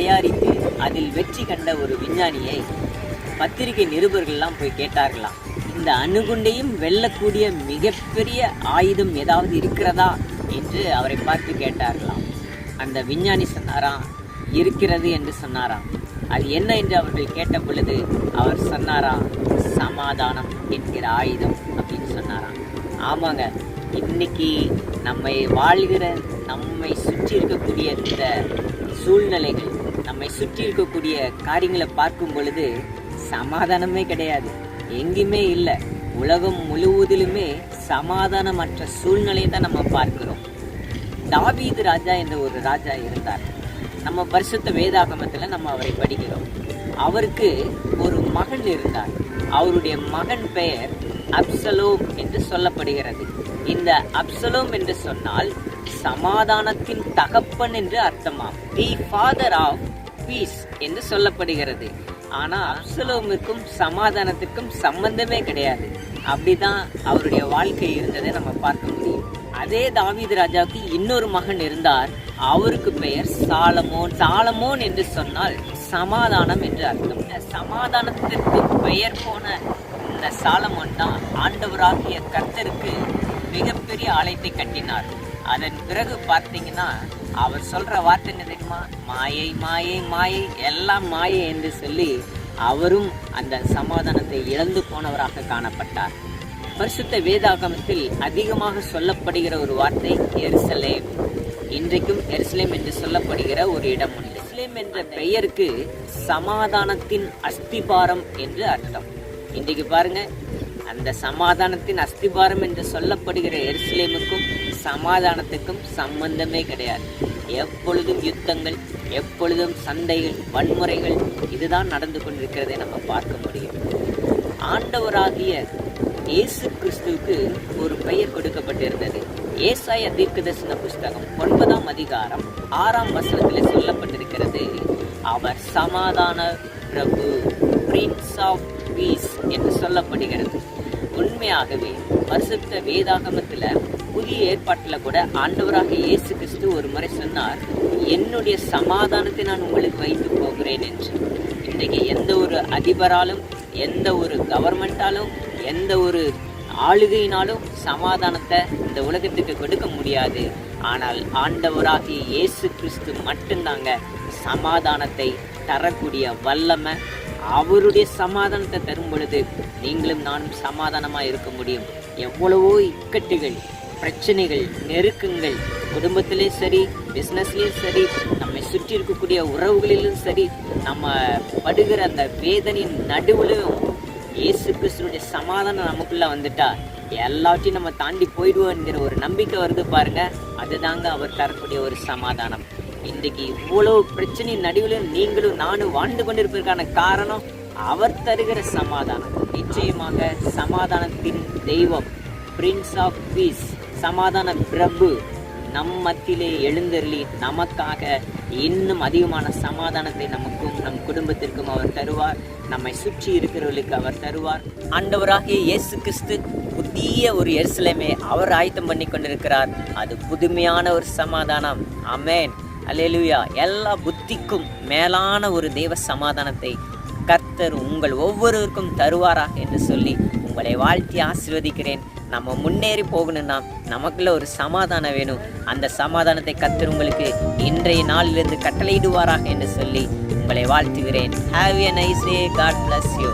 தயாரித்து அதில் வெற்றி கண்ட ஒரு விஞ்ஞானியை பத்திரிகை நிருபர்கள்லாம் போய் கேட்டார்களாம், இந்த அணுகுண்டையும் வெல்லக்கூடிய மிகப்பெரிய ஆயுதம் ஏதாவது இருக்கிறதா என்று அவரை பார்த்து கேட்டார்களாம். அந்த விஞ்ஞானி சொன்னாராம், இருக்கிறது என்று சொன்னாராம். அது என்ன என்று அவர்கள் கேட்ட பொழுது அவர் சொன்னாராம், சமாதானம் என்கிற ஆயுதம் அப்படின்னு சொன்னாராம். ஆமாங்க, இன்னைக்கு நம்மை வாழ்கிற, நம்மை சுற்றி இருக்கக்கூடிய இந்த சூழ்நிலைகள், நம்மை சுற்றி இருக்கக்கூடிய காரியங்களை பார்க்கும் பொழுது சமாதானமே கிடையாது, எங்கேயுமே இல்லை. உலகம் முழுவதிலுமே சமாதானமற்ற சூழ்நிலையை தான் நம்ம பார்க்கிறோம். தாவீது ராஜா என்ற ஒரு ராஜா இருந்தார். நம்ம பரிசுத்த வேதாகமத்தில் நம்ம அவரை படிக்கிறோம். அவருக்கு ஒரு மகன் இருந்தார். அவருடைய மகன் பெயர் அப்சலோம் என்று சொல்லப்படுகிறது. இந்த அப்சலோம் என்று சொன்னால் சமாதானத்தின் தகப்பன் என்று அர்த்தமாம். தி ஃபாதர் ஆஃப் பீஸ் என்று சொல்லப்படுகிறது. ஆனா அப்சலோமுக்கும் சமாதானத்துக்கும் சம்பந்தமே கிடையாது. அப்படிதான் அவருடைய வாழ்க்கை இருந்ததை நம்ம பார்க்க முடியும். அதே தாவீது ராஜாவுக்கு இன்னொரு மகன் இருந்தார். அவருக்கு பெயர் சாலமோன். சாலமோன் என்று சொன்னால் சமாதானம் என்று அர்த்தம். சமாதானத்திற்கு பெயர் போன இந்த சாலமோன் தான் ஆண்டவராகிய கர்த்தருக்கு மிகப்பெரிய ஆலயத்தை கட்டினார். அதன் பிறகு பார்த்தீங்கன்னா அவர் சொல்ற வார்த்தை என்ன தெரியுமா? மாயை மாயை மாயை, எல்லாம் மாயை என்று சொல்லி அவரும் அந்த சமாதானத்தை இழந்து போனவராக காணப்பட்டார். பரிசுத்த வேதாகமத்தில் அதிகமாக சொல்லப்படுகிற ஒரு வார்த்தை எருசலேம். இன்றைக்கும் எருசலேம் என்று சொல்லப்படுகிற ஒரு இடம் உண்டு. எருசலேம் என்ற பெயருக்கு சமாதானத்தின் அஸ்திபாரம் என்று அர்த்தம். இன்றைக்கு பாருங்க, அந்த சமாதானத்தின் அஸ்திபாரம் என்று சொல்லப்படுகிற எருசலேமுக்கும் சமாதானத்துக்கும் சம்பந்தமே கிடையாது. எப்பொழுதும் யுத்தங்கள், எப்பொழுதும் சண்டைகள், வன்முறைகள், இதுதான் நடந்து கொண்டிருக்கிறதை நம்ம பார்க்க முடியும். ஆண்டவராகிய இயேசு கிறிஸ்துவுக்கு ஒரு பெயர் கொடுக்கப்பட்டிருந்தது. ஏசாயா தீர்க்கதரிசன புஸ்தகம் 9ஆம் அதிகாரம் 6ஆம் வசனத்தில் சொல்லப்பட்டிருக்கிறது, அவர் சமாதான பிரபு, பிரின்ஸ் ஆஃப் பீஸ் என்று சொல்லப்படுகிறது. உண்மையாகவே பரிசுத்த வேதாகமத்தில் புதிய ஏற்பாட்டில் கூட ஆண்டவராக இயேசு கிறிஸ்து ஒரு முறை சொன்னார், என்னுடைய சமாதானத்தை நான் உங்களுக்கு வைத்து போகிறேன் என்று. இன்றைக்கு எந்த ஒரு அதிபராலும், எந்த ஒரு கவர்மெண்டாலும், எந்த ஒரு ஆளுகையினாலும் சமாதானத்தை இந்த உலகத்துக்கு கொடுக்க முடியாது. ஆனால் ஆண்டவராகிய இயேசு கிறிஸ்து மட்டும்தாங்க சமாதானத்தை தரக்கூடிய வல்லமை. அவருடைய சமாதானத்தை தரும் பொழுது நீங்களும் நானும் சமாதானமாக இருக்க முடியும். எவ்வளவோ இக்கட்டுகள், பிரச்சனைகள், நெருக்கங்கள், குடும்பத்திலே சரி, பிஸ்னஸ்லேயும் சரி, நம்மை சுற்றி இருக்கக்கூடிய உறவுகளிலும் சரி, நம்ம படுகிற அந்த வேதனையின் நடுவிலும் இயேசு கிறிஸ்துடைய சமாதானம் நமக்குள்ள வந்துட்டா எல்லாத்தையும் நம்ம தாண்டி போயிடுவோங்கிற ஒரு நம்பிக்கை வருது பாருங்க. அதுதாங்க அவர் தரக்கூடிய ஒரு சமாதானம். இன்றைக்கு இவ்வளவு பிரச்சனை நடுவில் நீங்களும் நானும் வாழ்ந்து கொண்டிருப்பதற்கான காரணம் அவர் தருகிற சமாதானம். நிச்சயமாக சமாதானத்தின் தெய்வம், பிரின்ஸ் ஆஃப் பீஸ், சமாதான பிரபு நம் மத்தியிலே எழுந்தருளி நமக்காக இன்னும் அதிகமான சமாதானத்தை நமக்கும் நம் குடும்பத்திற்கும் அவர் தருவார். நம்மை சுற்றி இருக்கிறவர்களுக்கு அவர் தருவார். ஆண்டவராகிய இயேசு கிறிஸ்து புதிய ஒரு எருசலேமை அவர் ஆயத்தம் பண்ணி கொண்டிருக்கிறார். அது புதுமையான ஒரு சமாதானம். ஆமென், அல்லேலூயா. எல்லா புத்திக்கும் மேலான ஒரு தேவ சமாதானத்தை கர்த்தர் உங்கள் ஒவ்வொருவருக்கும் தருவாராக என்று சொல்லி உங்களை வாழ்த்தி ஆசீர்வதிக்கிறேன். நம்ம முன்னேறி போகணும்னா நமக்குள்ள ஒரு சமாதானம் வேணும். அந்த சமாதானத்தை கர்த்தர் உங்களுக்கு இன்றைய நாளிலிருந்து கட்டளையிடுவாராக என்று சொல்லி உங்களை வாழ்த்துகிறேன். Have a nice day. God bless you.